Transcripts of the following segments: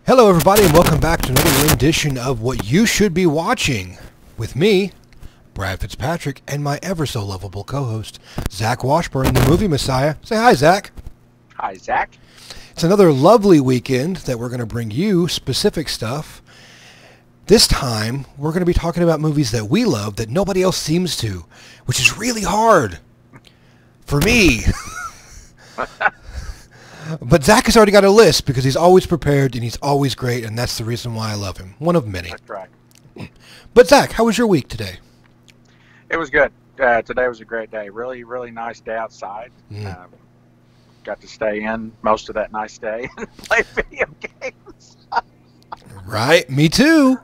Hello everybody and welcome back to another rendition of What You Should Be Watching with me, Brad Fitzpatrick, and my ever so lovable co-host, Zach Washburn, the Movie Messiah. Say hi, Zach. Hi, Zach. It's another lovely weekend that we're going to bring you specific stuff. This time, we're going to be talking about movies that we love that nobody else seems to, which is really hard for me. But Zach has already got a list because he's always prepared and he's always great, and that's the reason why I love him. One of many. That's right. But Zach, how was your week today? It was good. Today was a great day. Really, really nice day outside. Got to stay in most of that nice day and play video games. Right, me too.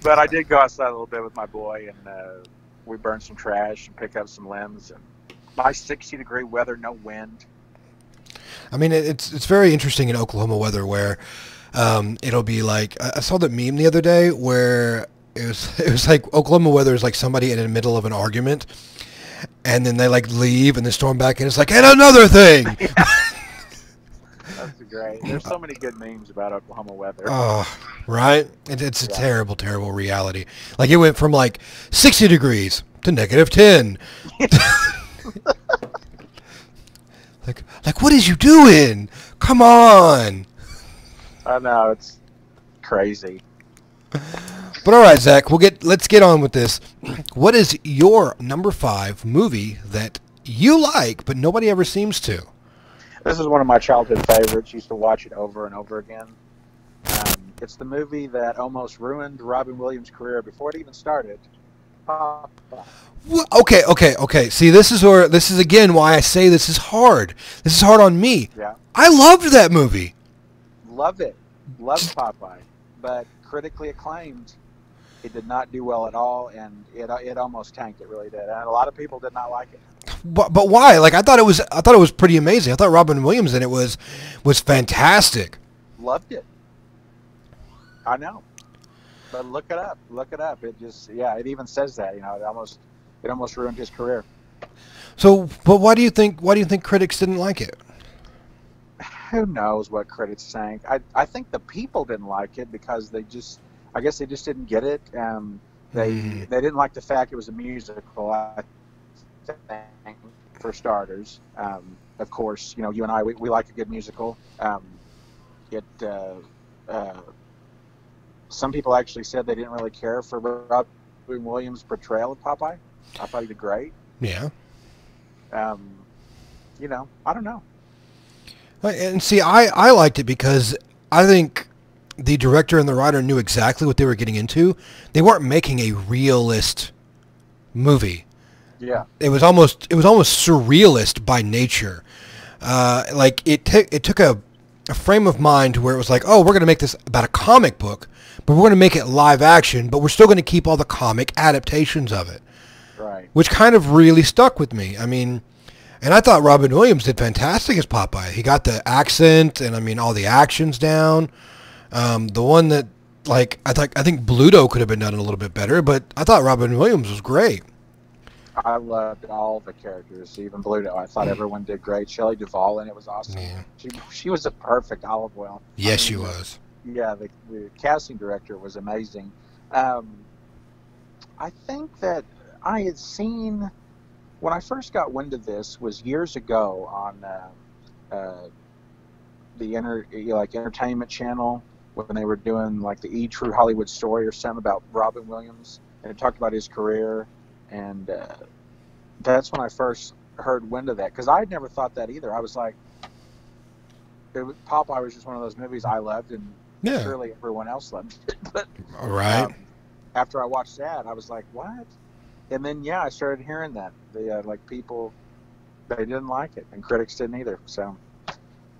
But I did go outside a little bit with my boy, and we burned some trash and picked up some limbs. And nice 60-degree weather, no wind. I mean, it's very interesting in Oklahoma weather where it'll be like, I saw that meme the other day where it was like Oklahoma weather is like somebody in the middle of an argument, and then they like leave and they storm back and it's like, and another thing. Yeah. That's great. There's so many good memes about Oklahoma weather. Oh, right? It's a terrible, terrible reality. Like it went from like 60 degrees to -10. Like, what is you doing? Come on. I know, it's crazy. But all right, Zach, let's get on with this. What is your number 5 movie that you like, but nobody ever seems to? This is one of my childhood favorites. Used to watch it over and over again. It's the movie that almost ruined Robin Williams' career before it even started. Okay. See, this is again why I say this is hard. This is hard on me. Yeah. I loved that movie. Loved it. Loved Popeye. But critically acclaimed, it did not do well at all, and it almost tanked. It really did. And a lot of people did not like it. But why? Like I thought it was pretty amazing. I thought Robin Williams in it was fantastic. Loved it. I know. But look it up. Look it up. It just, it even says that, it almost ruined his career. So, but why do you think critics didn't like it? Who knows what critics think? I think the people didn't like it because I guess they just didn't get it. They didn't like the fact it was a musical, I think, for starters. Of course, you and I, we like a good musical. Some people actually said they didn't really care for Robin Williams' portrayal of Popeye. I thought he did great. Yeah. I don't know. And see, I liked it because I think the director and the writer knew exactly what they were getting into. They weren't making a realist movie. Yeah. It was almost surrealist by nature. Like it took a frame of mind to where it was like, oh, we're going to make this about a comic book, but we're going to make it live action, but we're still going to keep all the comic adaptations of it. Right. Which kind of really stuck with me. I mean, and I thought Robin Williams did fantastic as Popeye. He got the accent and all the actions down. The one that I think Bluto could have been done a little bit better, but I thought Robin Williams was great. I loved all the characters, even Bluto. I thought everyone did great. Shelley Duvall in it was awesome. Yeah. She was a perfect Olive Oyl. Yes, she was. Yeah, the casting director was amazing. I think that I had seen, when I first got wind of this was years ago on the Entertainment Channel when they were doing like the E! True Hollywood Story or something about Robin Williams, and it talked about his career. And that's when I first heard wind of that, because I had never thought that either. I was like, Popeye was just one of those movies I loved, and surely everyone else loved it. But right. After I watched that, I was like, what? And then I started hearing that people, they didn't like it, and critics didn't either. So,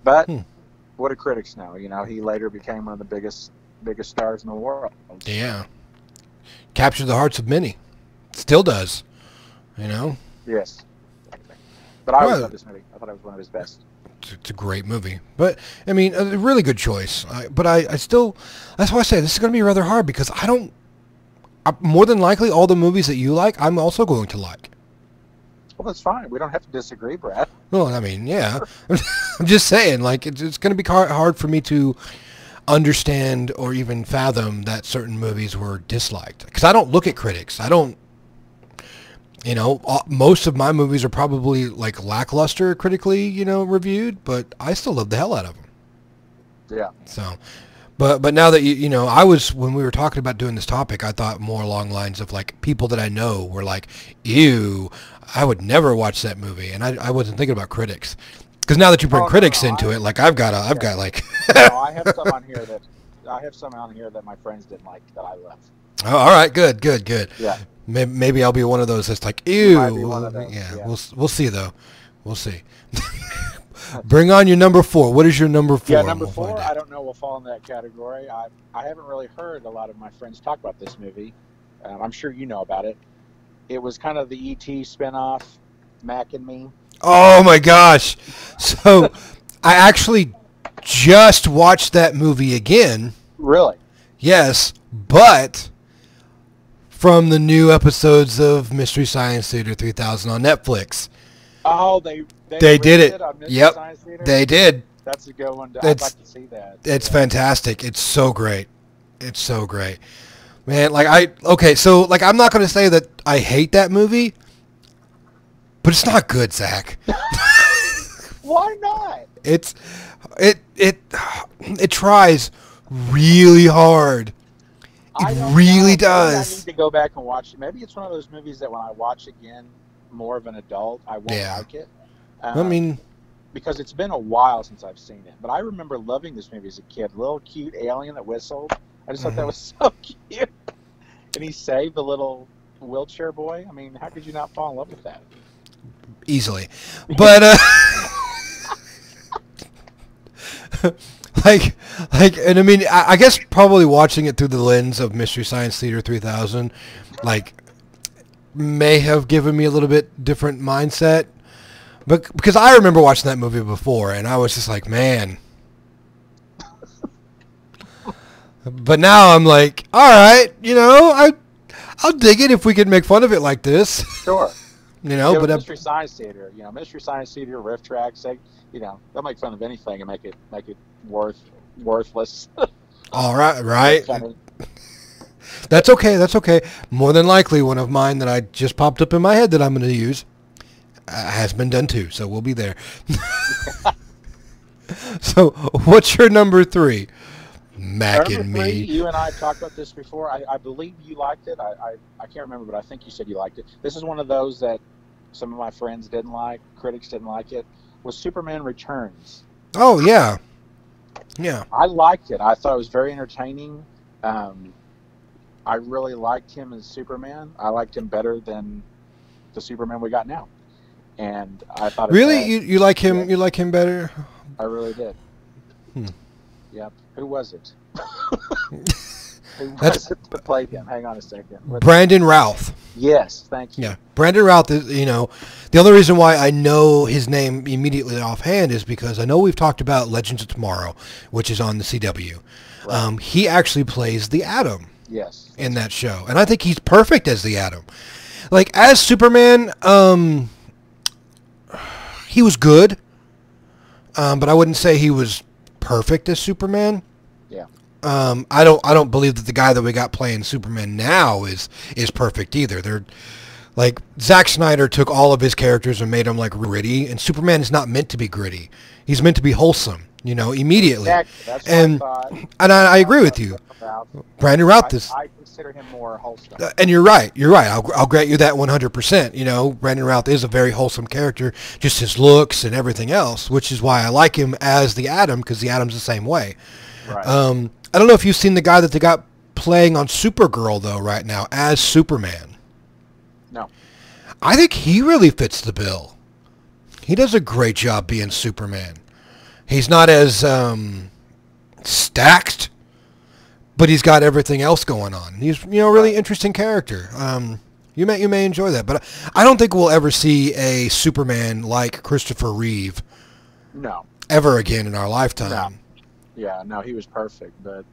but what do critics know? He later became one of the biggest stars in the world. Yeah, captured the hearts of many. Still does, Yes. But I always loved this movie. I thought it was one of his best. It's a great movie. But, a really good choice. But I still, that's why I say this is going to be rather hard because more than likely all the movies that you like, I'm also going to like. Well, that's fine. We don't have to disagree, Brad. Well, yeah. I'm just saying, it's going to be hard for me to understand or even fathom that certain movies were disliked. Because I don't look at critics. I don't, most of my movies are probably like lackluster critically, reviewed, but I still love the hell out of them. Yeah. So, but now that I was, when we were talking about doing this topic, I thought more along lines of like people that I know were like, ew, I would never watch that movie, and I wasn't thinking about critics. Because now that you bring critics into it, like I've got like. I have some on here that my friends didn't like that I left. Oh, all right, good. Yeah. Maybe I'll be one of those that's like, ew. Yeah. We'll see though. We'll see. Bring on your number 4. What is your number 4? Yeah, number 4. I don't know will fall in that category. I haven't really heard a lot of my friends talk about this movie. I'm sure you know about it. It was kind of the E.T. spinoff, Mac and Me. Oh my gosh! So, I actually just watched that movie again. Really? Yes, but from the new episodes of Mystery Science Theater 3000 on Netflix. Oh, they did it. On Mystery Yep, Science Theater? they did. That's a good one. I'd like to see that. It's fantastic. It's so great. It's so great. Man, so I'm not going to say that I hate that movie, but it's not good, Zach. Why not? It tries really hard. It really does. I need to go back and watch it. Maybe it's one of those movies that when I watch again, more of an adult, I won't like it. Because it's been a while since I've seen it. But I remember loving this movie as a kid. Little cute alien that whistled. I just thought that was so cute. And he saved the little wheelchair boy. I mean, how could you not fall in love with that? Easily. But and I mean, I guess probably watching it through the lens of Mystery Science Theater 3000, may have given me a little bit different mindset. But because I remember watching that movie before, and I was just like, man. But now I'm like, all right, I'll dig it if we can make fun of it like this. Sure. But Mystery Science Theater, Mystery Science Theater, Riff Tracks, they'll make fun of anything and make it worthless. All right. That's okay. More than likely, one of mine that I just popped up in my head that I'm going to use has been done too, so we'll be there. So, what's your number 3? Mac and Me. You and I have talked about this before. I believe you liked it. I can't remember, but I think you said you liked it. This is one of those that some of my friends didn't like, critics didn't like it, was Superman Returns. Oh, yeah. Yeah. I liked it. I thought it was very entertaining. I really liked him as Superman. I liked him better than the Superman we got now. And I thought really you like him? Yeah. You like him better? I really did. Yep. Who was it? Who was it that played him? Hang on a second. Brandon Routh. Yes, thank you. Yeah, Brandon Routh is, the only reason why I know his name immediately offhand is because I know we've talked about Legends of Tomorrow, which is on the CW. Right. He actually plays the Atom. Yes. In that show, and I think he's perfect as the Atom. Like as Superman, he was good, but I wouldn't say he was perfect as Superman. Yeah. I don't believe that the guy that we got playing Superman now is perfect either. They're like Zack Snyder took all of his characters and made them like gritty, and Superman is not meant to be gritty. He's meant to be wholesome, immediately. Exactly. That's what and I agree with you. Brandon Routh is. I consider him more wholesome. And you're right. I'll grant you that 100%. Brandon Routh is a very wholesome character, just his looks and everything else, which is why I like him as the Atom, because the Atom's the same way. Right. I don't know if you've seen the guy that they got playing on Supergirl, though, right now, as Superman. No. I think he really fits the bill. He does a great job being Superman. He's not as stacked, but he's got everything else going on. He's a really interesting character. You may enjoy that, but I don't think we'll ever see a Superman like Christopher Reeve. No. Ever again in our lifetime. No. Yeah, no, he was perfect, but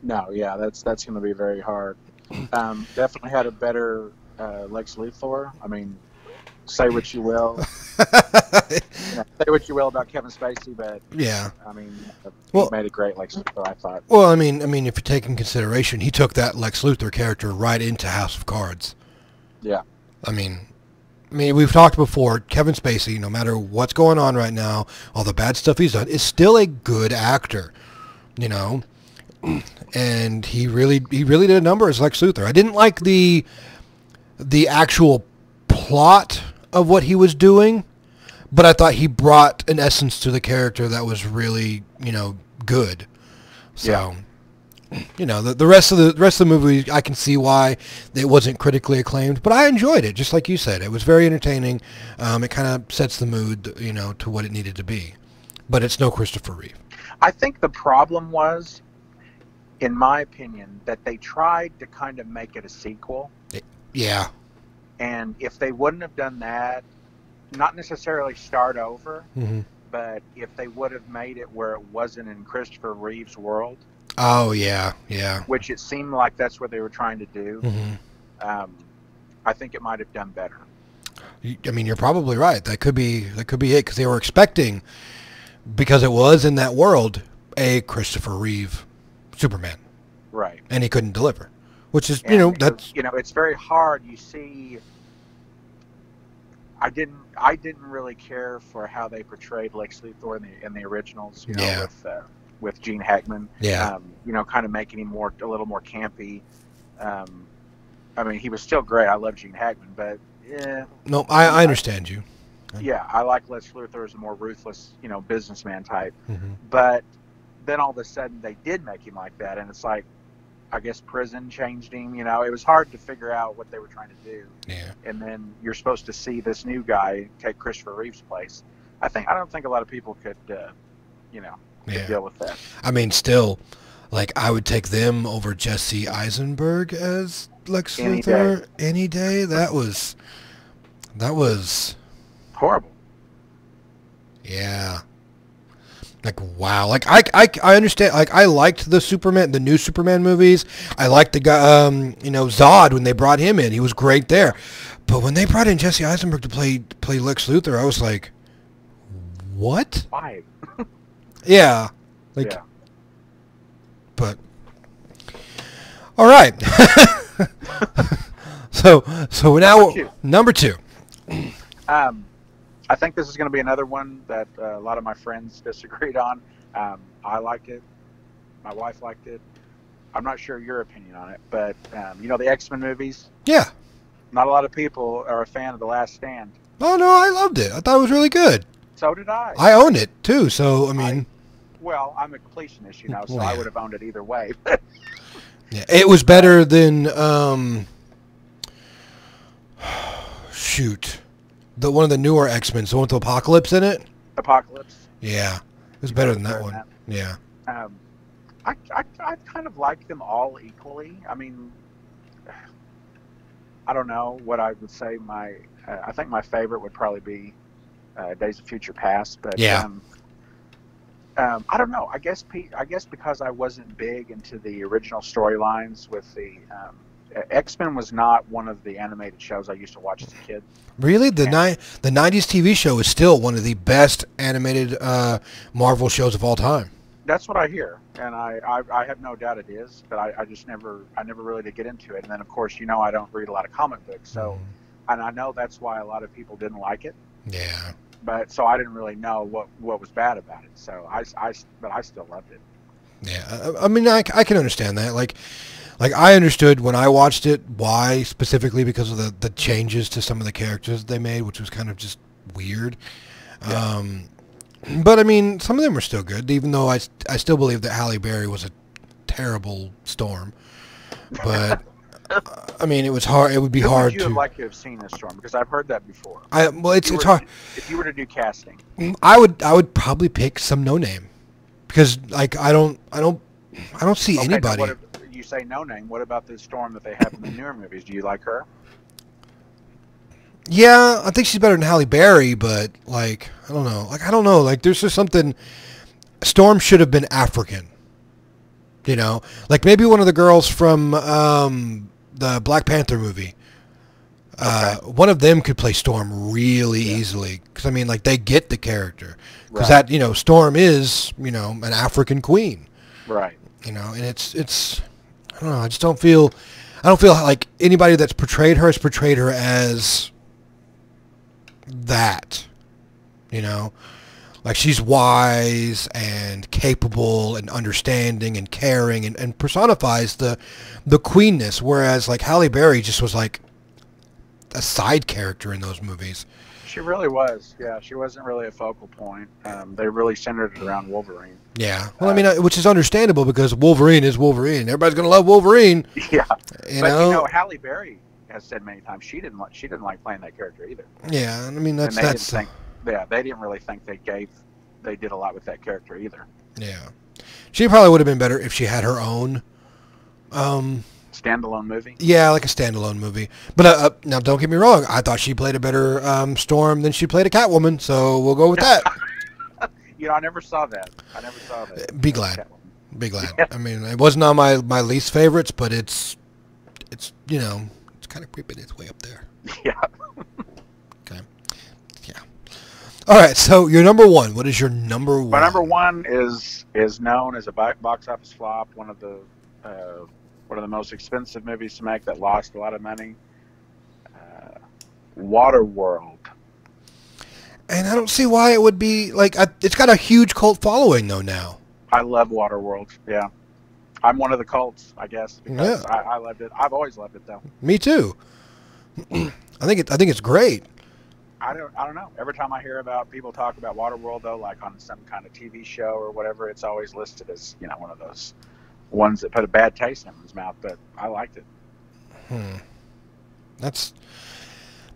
no, yeah, that's going to be very hard. Definitely had a better Lex Luthor. I mean, say what you will. Say what you will about Kevin Spacey, but Yeah. I mean, he Well, made a great Lex Luthor, I thought. well, I mean, if you take in consideration, he took that Lex Luthor character right into House of Cards. Yeah. I mean, we've talked before. Kevin Spacey, no matter what's going on right now, all the bad stuff he's done, is still a good actor. You know, and he really did a number as Lex Luthor. I didn't like the actual plot of what he was doing, but I thought he brought an essence to the character that was really, good. So, the rest of the movie, I can see why it wasn't critically acclaimed, but I enjoyed it. Just like you said, it was very entertaining. It kind of sets the mood, to what it needed to be. But it's no Christopher Reeve. I think the problem was, in my opinion, that they tried to kind of make it a sequel. Yeah. And if they wouldn't have done that, not necessarily start over, Mm-hmm. but if they would have made it where it wasn't in Christopher Reeve's world, Oh, yeah. which it seemed like that's what they were trying to do, Mm-hmm. I think it might have done better. I mean, you're probably right. That could be it, because they were expecting, because it was in that world, a Christopher Reeve Superman. Right. And he couldn't deliver. Which is, And that's... it's very hard. You see, I didn't really care for how they portrayed Lex Luthor in the originals, Yeah. with Gene Hackman. Yeah. Kind of making him a little more campy. I mean, he was still great. I love Gene Hackman, but yeah. No, I understand you. Yeah, I like Lex Luthor as a more ruthless, businessman type. Mm-hmm. But then all of a sudden they did make him like that, and it's like, I guess prison changed him. It was hard to figure out what they were trying to do. Yeah. And then you're supposed to see this new guy take Christopher Reeve's place. I don't think a lot of people could, could deal with that. I mean, still, like, I would take them over Jesse Eisenberg as Lex Luthor any day. That was Horrible. Yeah. Like, wow. Like, I understand. Like, I liked the new Superman movies. I liked the guy, Zod, when they brought him in. He was great there. But when they brought in Jesse Eisenberg to play Lex Luthor, I was like, what? Why? Yeah. Like, Yeah. But, all right. So now, number two. I think this is going to be another one that a lot of my friends disagreed on. I liked it. My wife liked it. I'm not sure your opinion on it, but the X-Men movies. Yeah. Not a lot of people are a fan of The Last Stand. Oh, no, I loved it. I thought it was really good. So did I. I own it, too, so, I mean... I'm a completionist, so Well, yeah. I would have owned it either way. Yeah, it was better than, shoot. One of the newer X-Men, the one with Apocalypse in it? Apocalypse. Yeah. It was better than that one. Yeah. I kind of like them all equally. I mean, I don't know what I would say. I think my favorite would probably be Days of Future Past. But yeah. I don't know. I guess because I wasn't big into the original storylines with the X-Men was not one of the animated shows I used to watch as a kid. Really? The 90s TV show is still one of the best animated Marvel shows of all time. That's what I hear, and I have no doubt it is, but I never really did get into it. And then, of course, I don't read a lot of comic books, so, and I know that's why a lot of people didn't like it. Yeah. But so I didn't really know what was bad about it. So but I still loved it. Yeah. I mean, I can understand that. Like I understood when I watched it why specifically, because of the changes to some of the characters they made, which was kind of just weird. Yeah. But I mean, some of them were still good, even though I still believe that Halle Berry was a terrible Storm. But I mean, it was hard. It would be hard to. Would you have liked to have seen this Storm? Because I've heard that before. It's hard. If you were to do casting, I would probably pick some no name, because like I don't see anybody. What if you say no name? What about the Storm that they have in the newer movies? Do you like her? Yeah, I think she's better than Halle Berry, but like I don't know. Like there's just something. Storm should have been African. Like maybe one of the girls from the Black Panther movie. One of them could play Storm really easily because I mean, like they get the character because that Storm is an African queen, right? And it's I don't know. I just don't feel like anybody that's portrayed her has portrayed her as that, like she's wise and capable and understanding and caring and personifies the queenness, whereas like Halle Berry just was like a side character in those movies. She really was. Yeah, she wasn't really a focal point. They really centered it around Wolverine. Yeah. Well, I mean, which is understandable because Wolverine is Wolverine. Everybody's gonna love Wolverine. Yeah. But Halle Berry has said many times she didn't like playing that character either. Yeah, I mean that's they didn't really think they did a lot with that character either. Yeah. She probably would have been better if she had her own standalone movie. Yeah, like a standalone movie. But now, don't get me wrong. I thought she played a better Storm than she played a Catwoman. So we'll go with that. I never saw that. Be glad. Yeah. I mean, it wasn't on my least favorites, but it's it's kind of creeping its way up there. Yeah. Okay. Yeah. All right. So your number one. What is your number one? My number one is known as a box office flop. One of the most expensive movies to make that lost a lot of money. Waterworld. And I don't see why it would be like it's got a huge cult following though now. I love Waterworld. Yeah, I'm one of the cults, I guess, because I loved it. I've always loved it though. Me too. I think it's great. I don't know. Every time I hear about people talk about Waterworld though, like on some kind of TV show or whatever, it's always listed as one of those ones that put a bad taste in his mouth. But I liked it.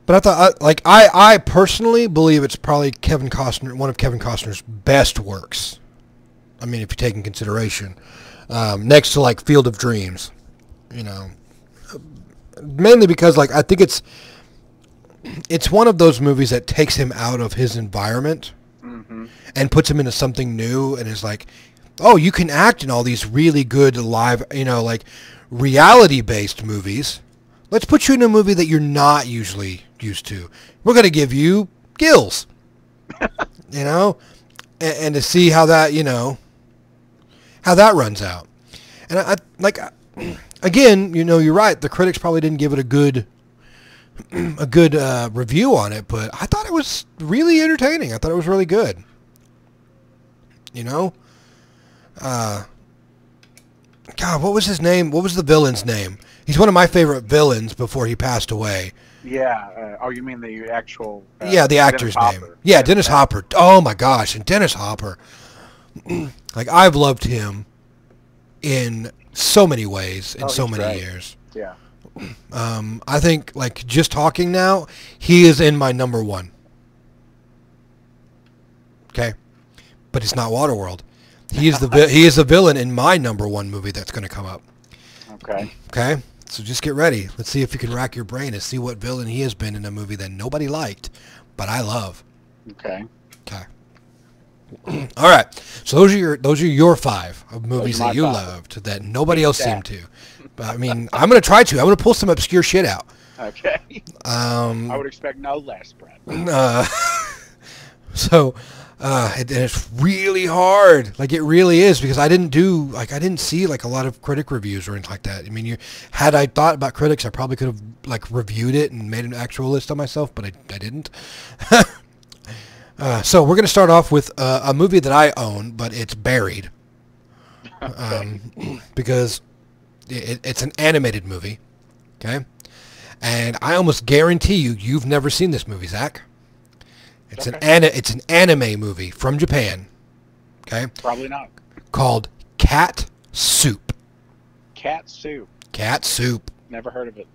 But I thought, I personally believe it's probably one of Kevin Costner's best works. I mean, if you take in consideration, next to like Field of Dreams, mainly because like I think it's one of those movies that takes him out of his environment and puts him into something new, and is like, oh, you can act in all these really good live, like reality-based movies. Let's put you in a movie that you're not usually used to. We're going to give you gills, and to see how that, how that runs out. And I like, again, you're right. The critics probably didn't give it a good review on it, but I thought it was really entertaining. I thought it was really good. God, what was his name? What was the villain's name? He's one of my favorite villains before he passed away. Yeah. You mean the actual... the actor's name. Yeah, Dennis Hopper. Oh, my gosh. And Dennis Hopper. Like, I've loved him in so many ways, in so many years. Yeah. I think, like, just talking now, he is in my number one. Okay? But it's not Waterworld. He is the villain in my number one movie that's going to come up. Okay. Okay? So just get ready. Let's see if you can rack your brain and see what villain he has been in a movie that nobody liked, but I love. Okay. All right. So those are your five of movies that you loved that nobody else seemed to. But I mean, I'm going to try to. I'm going to pull some obscure shit out. Okay. I would expect no less, Brad. So and it's really hard. Like it really is, because I didn't see like a lot of critic reviews or anything like that. I mean, had I thought about critics, I probably could have like reviewed it and made an actual list on myself, but I didn't. So we're going to start off with a movie that I own, but it's buried. Because it's an animated movie. Okay. And I almost guarantee you've never seen this movie, Zach. It's it's an anime movie from Japan. Okay? Probably not. Called Cat Soup. Cat Soup. Cat Soup. Never heard of it.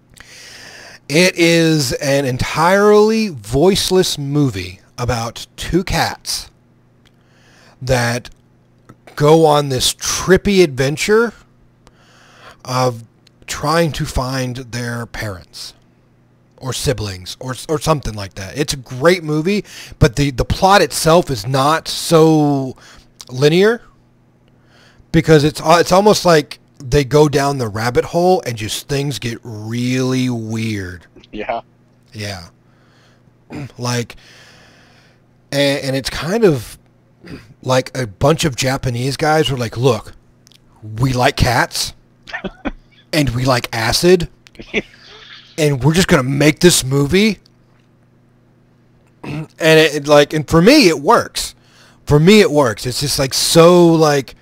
It is an entirely voiceless movie about two cats that go on this trippy adventure of trying to find their parents or siblings or something like that. It's a great movie, but the plot itself is not so linear, because it's almost like they go down the rabbit hole and just things get really weird. Yeah. Yeah. Like, and it's kind of like a bunch of Japanese guys were like, look, we like cats and we like acid and we're just going to make this movie. And and for me, it works. For me, it works. It's just like so like,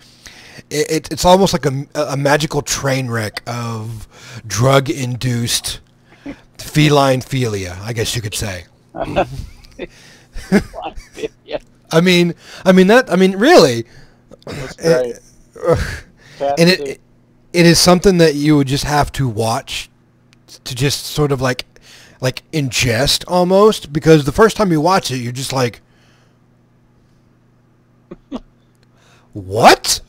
it's almost like a magical train wreck of drug-induced feline philia, I guess you could say. I mean, really. That's great. And it is something that you would just have to watch to just sort of like ingest almost, because the first time you watch it, you're just like, what?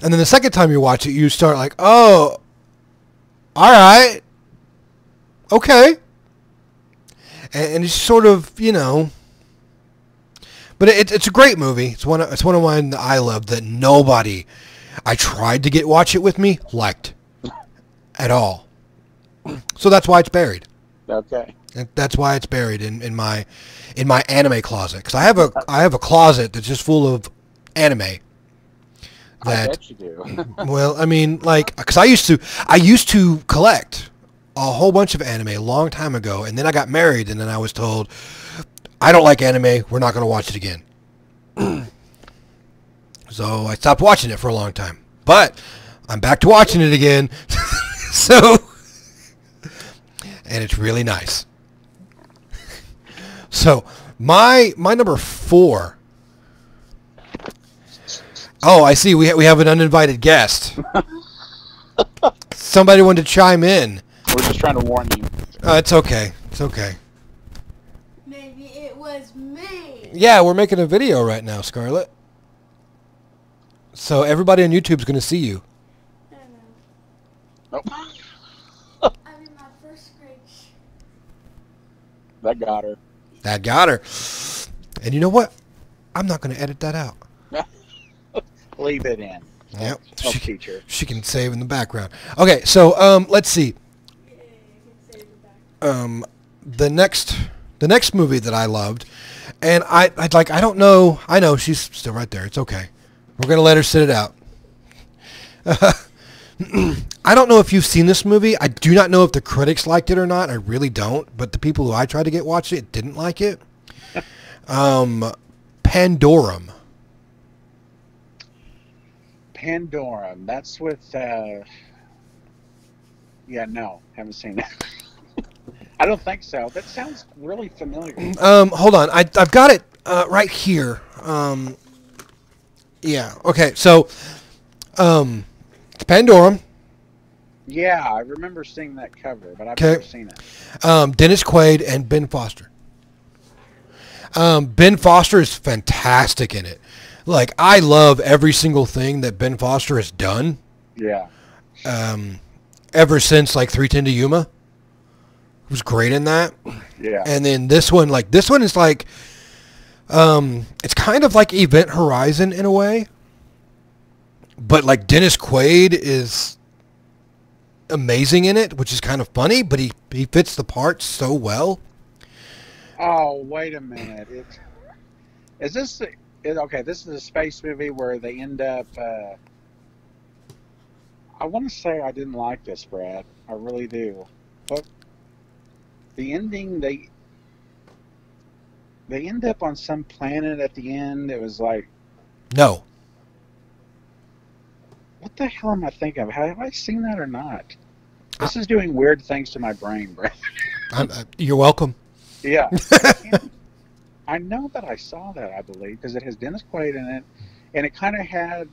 And then the second time you watch it, you start like, oh, all right, okay. And it's sort of, but it's a great movie. It's one of mine that I love that nobody I tried to watch it with me liked at all. So that's why it's buried. Okay. That's why it's buried in my anime closet, because I have a closet that's just full of anime. I bet you do. Well, I mean, like, because I used to collect a whole bunch of anime a long time ago, and then I got married, and then I was told, I don't like anime, we're not going to watch it again. So I stopped watching it for a long time. But I'm back to watching it again. So, and it's really nice. So, my number 4. Oh, I see. We have an uninvited guest. Somebody wanted to chime in. We're just trying to warn you. It's okay. It's okay. Maybe it was me. Yeah, we're making a video right now, Scarlett. So everybody on YouTube is going to see you. I know. Nope. I'm in my first grade. That got her. That got her. And you know what? I'm not going to edit that out. Leave it in. Yep. Help teacher. She can save in the background. Okay, so let's see. Yeah, you can save it back. The next movie that I loved, and I don't know. I know she's still right there. It's okay. We're gonna let her sit it out. I don't know if you've seen this movie. I do not know if the critics liked it or not. I really don't. But the people who I tried to get watch it didn't like it. Pandorum. Pandorum. That's with. Yeah, no, haven't seen it. I don't think so. That sounds really familiar. Hold on. I've got it right here. Yeah. Okay. So, it's Pandorum. Yeah, I remember seeing that cover, but I've never seen it. Dennis Quaid and Ben Foster. Ben Foster is fantastic in it. Like, I love every single thing that Ben Foster has done. Yeah. Ever since, like, 3:10 to Yuma. He was great in that. Yeah. And then this one is like, it's kind of like Event Horizon in a way. But, like, Dennis Quaid is amazing in it, which is kind of funny, but he fits the part so well. Oh, wait a minute. This is a space movie where they end up, I want to say I didn't like this, Brad. I really do. But the ending, they end up on some planet at the end. It was like, No. what the hell am I thinking of? Have I seen that or not? This is doing weird things to my brain, Brad. You're welcome. Yeah. I know that I saw that, I believe, because it has Dennis Quaid in it, and it kind of had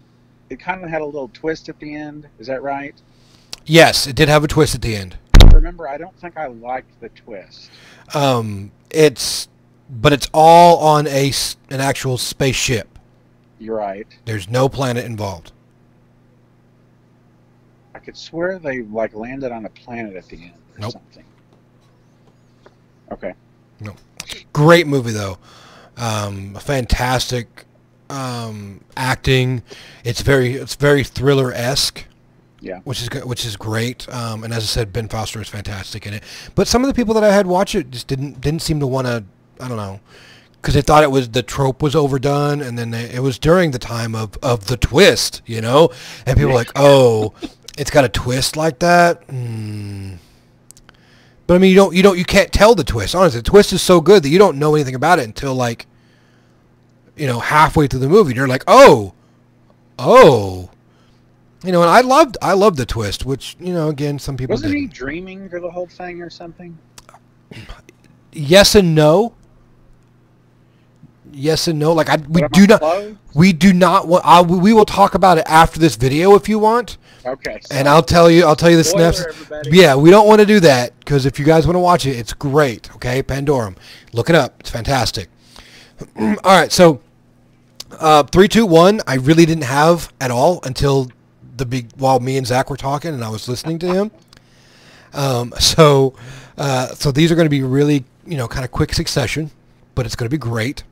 a little twist at the end. Is that right? Yes, it did have a twist at the end. Remember, I don't think I liked the twist. But it's all on an actual spaceship. You're right. There's no planet involved. I could swear they like landed on a planet at the end or Nope. something. Okay. No. Great movie though. Fantastic acting. It's very thriller-esque. Yeah. which is great. And as I said, Ben Foster is fantastic in it. But some of the people that I had watch it just didn't seem to want to. I don't know, because they thought the trope was overdone, and then it was during the time of the twist, you know, and people were like, oh, it's got a twist like that. But I mean, you can't tell the twist. Honestly, the twist is so good that you don't know anything about it until like, you know, halfway through the movie. And you're like, oh, you know. And I loved the twist, which, you know, again, some people wasn't he didn't. dreaming for the whole thing or something? Yes and no. Yes and no. Like we do not want. We will talk about it after this video if you want. Okay. So And I'll tell you the spoiler, snaps. everybody. Yeah, we don't want to do that because if you guys want to watch it, it's great. Okay, Pandorum, look it up. It's fantastic. All right, so 3, 2, 1. I really didn't have at all until while me and Zach were talking and I was listening to him. So these are going to be really, you know, kind of quick succession, but it's going to be great.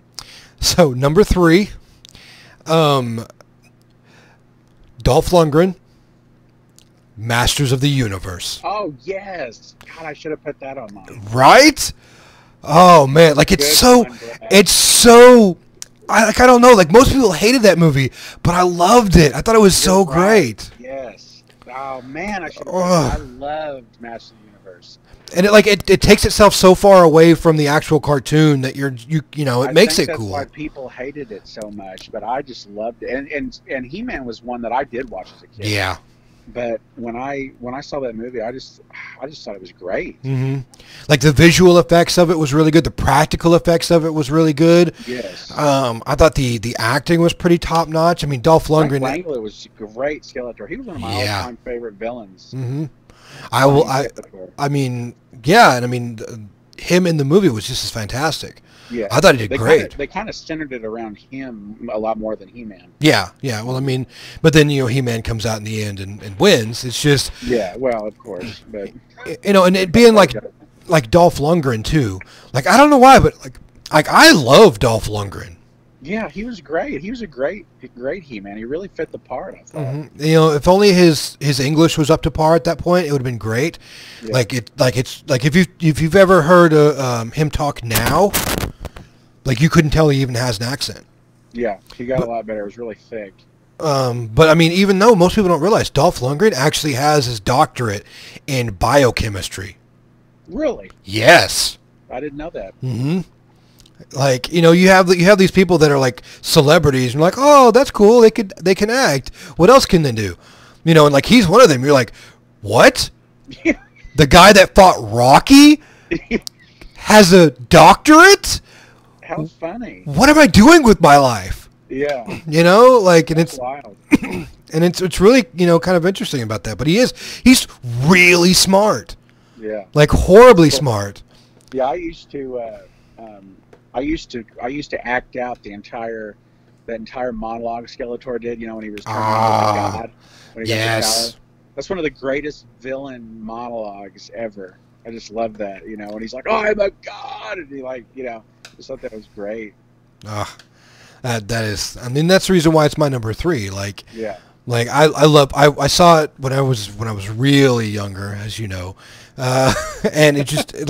So number 3, Dolph Lundgren, Masters of the Universe. Oh yes, God, I should have put that on mine. Right? Oh man, like Good one, Brad. it's so. I don't know. Like most people hated that movie, but I loved it. I thought it was so You're right. great. Yes. Oh man, I should have. Ugh. I loved Masters of the Universe. And it takes itself so far away from the actual cartoon that you know, it makes think it that's cool. why people hated it so much, but I just loved it. And He-Man was one that I did watch as a kid. Yeah. But when I saw that movie, I just thought it was great. hmm Like the visual effects of it was really good. The practical effects of it was really good. Yes. I thought the acting was pretty top notch. I mean, Dolph Frank Lundgren. Langella was a great Skeletor. He was one of my Yeah. all-time favorite villains. hmm I mean, yeah, and I mean, him in the movie was just as fantastic. Yeah. I thought he did great. They kind of centered it around him a lot more than He-Man. Yeah. Well, I mean, but then, you know, He-Man comes out in the end and wins. It's just, Yeah, well, of course, but you know, and it being like Dolph Lundgren too. Like I don't know why, but like I love Dolph Lundgren. yeah, he was great. He was a great He-Man. He really fit the part, I thought. You know, if only his English was up to par at that point, it would have been great. Yeah. Like if you've ever heard him talk now, like you couldn't tell he even has an accent. Yeah, he got a lot better. It was really thick. But I mean, even though most people don't realize, Dolph Lundgren actually has his doctorate in biochemistry. Really? Yes. I didn't know that. hmm Like, you know, you have these people that are like celebrities, and you're like, oh, that's cool. They can act. What else can they do? You know, and like he's one of them. You're like, what? The guy that fought Rocky has a doctorate? How funny. What am I doing with my life? Yeah, You know, like, and that's it's wild. and it's really, you know, kind of interesting about that. But he's really smart, Yeah. like horribly smart. Yeah, I used to act out that entire monologue Skeletor did. You know, when he was turning into the god. When he got the Yes. power. That's one of the greatest villain monologues ever. I just love that. You know, when he's like, "Oh, I'm a god," and he like, you know, just thought that was great. That is. I mean, that's the reason why it's my number 3. Like. Yeah. Like I saw it when I was really younger, as you know, and it just it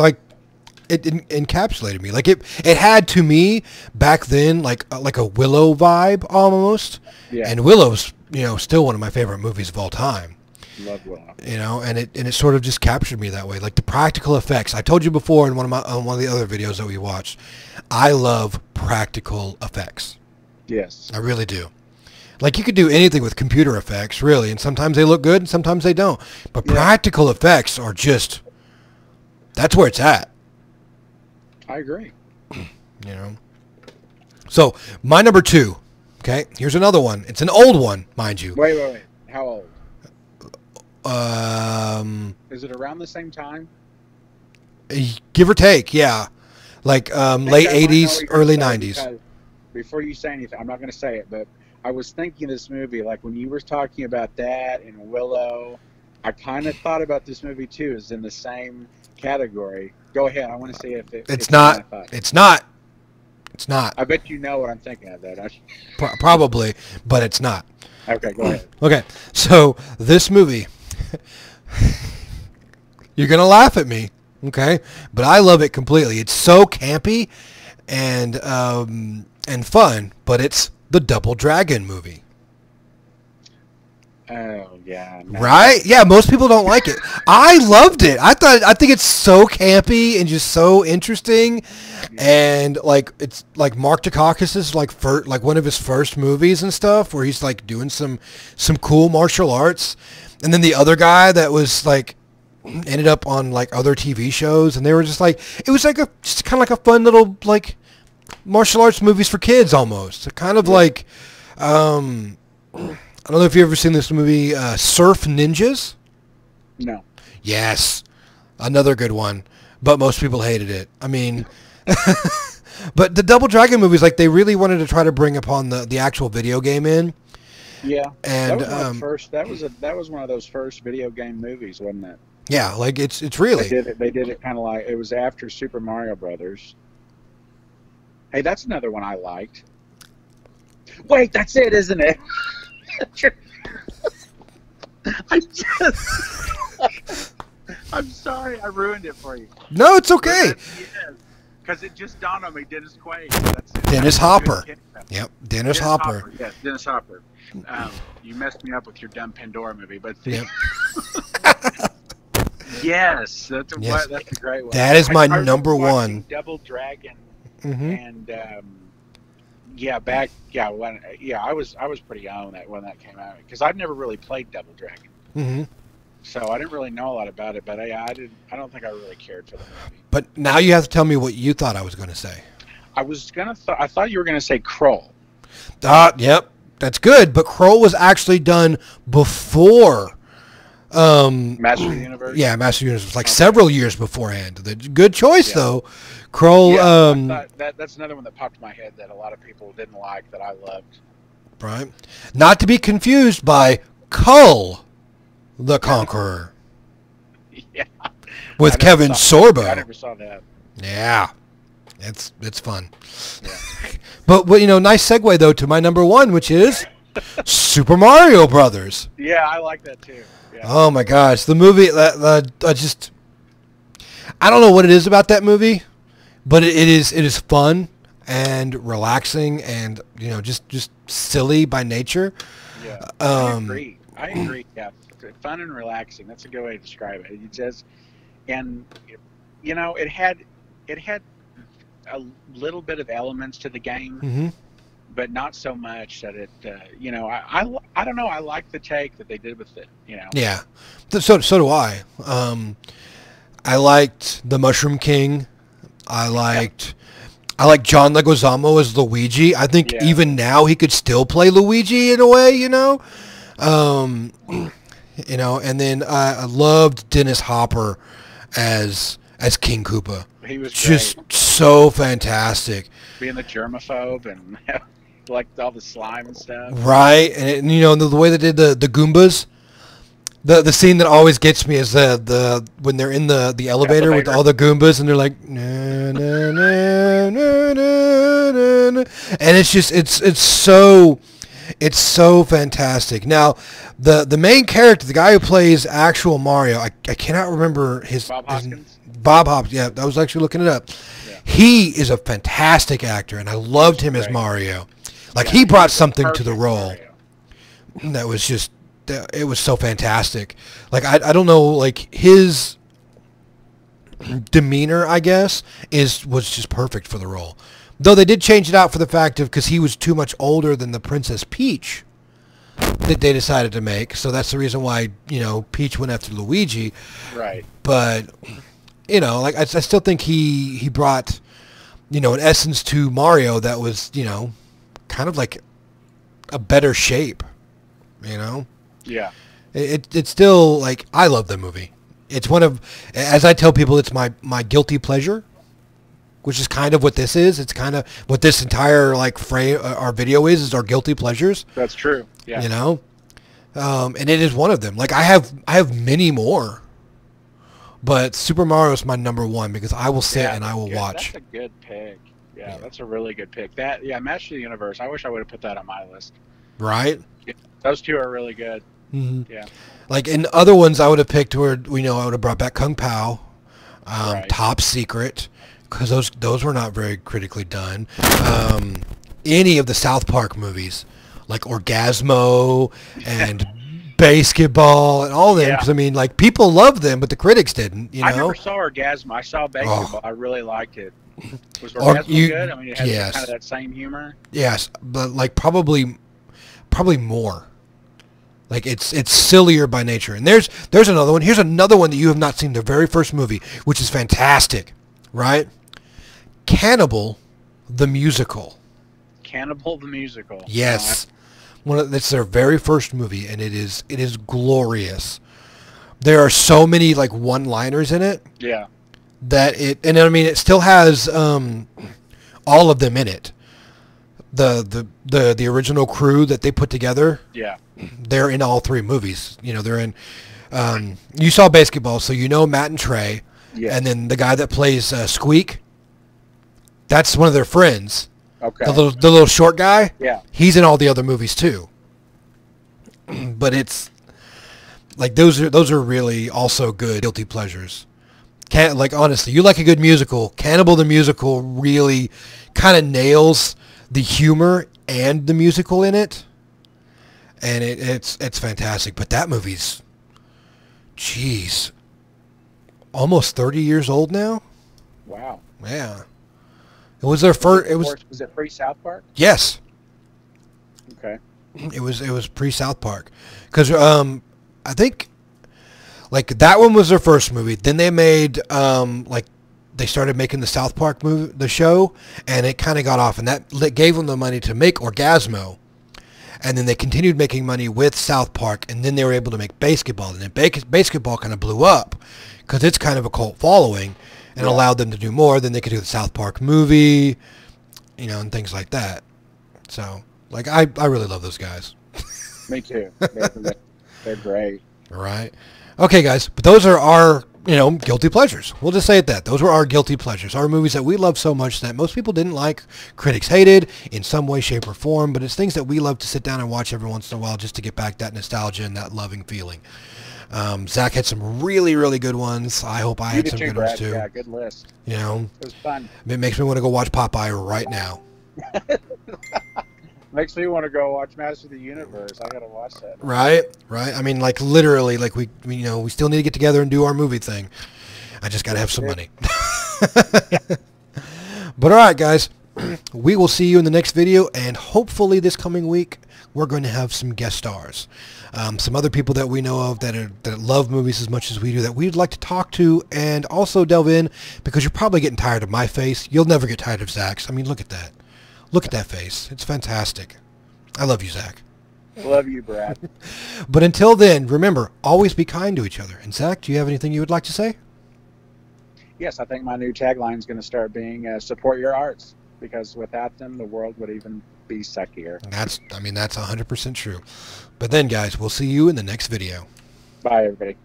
encapsulated me. Like it had to me back then like a Willow vibe almost. Yeah. And Willow's, you know, still one of my favorite movies of all time. Love Willow. You know, and it sort of just captured me that way. Like the practical effects. I told you before in one of the other videos that we watched. I love practical effects. Yes. I really do. Like you could do anything with computer effects, really, and sometimes they look good and sometimes they don't. But Yeah. practical effects are just, that's where it's at, I agree. you know. So my number 2, okay, here's another one. It's an old one, mind you. Wait. How old? Is it around the same time? Give or take, yeah. Like late I might know 80s, what you're early gonna say, 90s. because Before you say anything, I'm not going to say it, but I was thinking this movie, like when you were talking about that and Willow, I kind of thought about this movie too, is in the same category. Go ahead. I want to see if It's not. It's not. It's not. I bet you know what I'm thinking of, though, don't you? Probably, but it's not. Okay, go ahead. Okay, so this movie, you're gonna laugh at me, okay? But I love it completely. It's so campy and fun, but it's the Double Dragon movie. Oh, yeah. No. Right? Yeah, most people don't like it. I loved it. I think it's so campy and just so interesting, and like it's like Mark Dacascos' like one of his first movies and stuff, where he's like doing some cool martial arts, and then the other guy that was like ended up on like other TV shows, and they were just like it was like just kind of like a fun little like martial arts movies for kids almost, kind of like. I don't know if you've ever seen this movie, Surf Ninjas. No. Yes, another good one, but most people hated it. I mean, but the Double Dragon movies, like they really wanted to try to bring upon the actual video game in. Yeah, and that was one of the first. That was one of those first video game movies, wasn't it? Yeah, like it's really. They did it kind of like it was after Super Mario Brothers. Hey, that's another one I liked. Wait, that's it, isn't it? I'm sorry, I ruined it for you. No, it's okay. Because it just dawned on me, Dennis Quaid. That's it. Dennis Hopper. Yep, Dennis Hopper. Yes, Dennis Hopper. You messed me up with your dumb Pandora movie, but yep. Yes, that's a great one. That is my number one. Double Dragon, mm-hmm. And I was pretty young when that came out because I'd never really played Double Dragon, mm-hmm. so I didn't really know a lot about it. But I don't think I really cared for the movie. But now you have to tell me what you thought I was going to say. I thought you were gonna say Kroll. Yep, that's good. But Kroll was actually done before. Master of the Universe. Yeah, Master of the Universe was like several years beforehand. Good choice though. Kroll. I thought that's another one that popped in my head that a lot of people didn't like that I loved. Right. Not to be confused by Kull the Conqueror. Yeah. With Kevin Sorbo. I never saw that. Yeah. It's fun. Yeah. But nice segue though to my number one, which is Super Mario Brothers. Yeah, I like that too. Yeah. Oh my gosh, the movie I don't know what it is about that movie, but it is fun and relaxing and just silly by nature. Yeah. I agree. Yeah. Fun and relaxing. That's a good way to describe it. It says, and it had a little bit of elements to the game, mm-hmm. but not so much that it. I don't know. I like the take that they did with it. Yeah. So do I. I liked the Mushroom King. I liked John Leguizamo as Luigi. I think even now he could still play Luigi in a way, and then I loved Dennis Hopper as King Koopa. He was just great. So fantastic. Being the germaphobe and like all the slime and stuff. Right, and the way they did the Goombas. The scene that always gets me is the when they're in the elevator with all the Goombas and they're like na, na, na, na, na, na, and it's so fantastic. Now the main character, the guy who plays actual Mario, I cannot remember his Bob Hoskins. Bob Hoskins. Yeah, I was actually looking it up. Yeah. He is a fantastic actor, and I loved him as Mario. Like he brought something to the role that was just. It was so fantastic. Like I don't know, like his demeanor, I guess, was just perfect for the role. Though they did change it out for the fact of because he was too much older than the Princess Peach that they decided to make. So that's the reason why Peach went after Luigi. Right. But like I still think he brought an essence to Mario that was kind of like a better shape. Yeah. It's still like I love the movie. It's one of, as I tell people, it's my guilty pleasure, which is kind of what this is. It's kind of what this entire like frame our video is our guilty pleasures. That's true. Yeah. And it is one of them. Like I have many more, but Super Mario is my number one because I will sit and I will watch. That's a good pick. Yeah, that's a really good pick. That Master of the Universe. I wish I would have put that on my list. Right? Yeah, those two are really good. Hmm. Yeah. Like in other ones, I would have picked where I would have brought back Kung Pao, Right. Top Secret, because those were not very critically done. Any of the South Park movies, like Orgasmo and Basketball and all them, Yeah. because I mean, like people loved them, but the critics didn't. I never saw Orgasmo. I saw Basketball. I really liked it. Was Orgasmo good? I mean, it has yes. kind of that same humor. Yes, but like probably more. Like it's sillier by nature. And there's another one. Here's another one that you have not seen, the very first movie, which is fantastic, right? Cannibal the Musical. Cannibal the Musical. Yes. It's their very first movie, and it is glorious. There are so many like one-liners in it. Yeah. And I mean it still has all of them in it. The original crew that they put together. Yeah. They're in all three movies. They're in. You saw Basketball, so you know Matt and Trey. Yes. And then the guy that plays Squeak. That's one of their friends. Okay. The little short guy. Yeah. He's in all the other movies too. But it's like those are really also good guilty pleasures. Like honestly, you like a good musical. Cannibal the Musical really kind of nails the humor and the musical in it, and it's fantastic. But that movie's, jeez, almost 30 years old now. Wow. Yeah, it was their first. Was it pre South Park? Yes, Okay. it was pre South Park, because I think like that one was their first movie. Then they made they started making the South Park movie, the show, and it kind of got off, and that gave them the money to make Orgasmo, and then they continued making money with South Park, and then they were able to make Basketball, and then Basketball kind of blew up because it's kind of a cult following, and allowed them to do more. Then they could do the South Park movie, and things like that. So, like, I really love those guys. Me too. They're great. All right. Okay, guys, but those are our, guilty pleasures. We'll just say it that. Those were our guilty pleasures. Our movies that we love so much that most people didn't like, critics hated in some way, shape, or form, but it's things that we love to sit down and watch every once in a while just to get back that nostalgia and that loving feeling. Zach had some really, really good ones. I hope I had some good ones too. Yeah, good list. It was fun. It makes me want to go watch Popeye right now. Makes me want to go watch Master of the Universe. I gotta watch that. Right. I mean, like literally, like we still need to get together and do our movie thing. I just gotta have some money. But all right, guys, we will see you in the next video, and hopefully this coming week we're going to have some guest stars, some other people that we know of that love movies as much as we do that we'd like to talk to and also delve in, because you're probably getting tired of my face. You'll never get tired of Zach's. I mean, look at that. Look at that face. It's fantastic. I love you, Zach. Love you, Brad. But until then, remember, always be kind to each other. And Zach, do you have anything you would like to say? Yes, I think my new tagline is going to start being support your arts, because without them, the world would even be suckier. That's 100% true. But then, guys, we'll see you in the next video. Bye, everybody.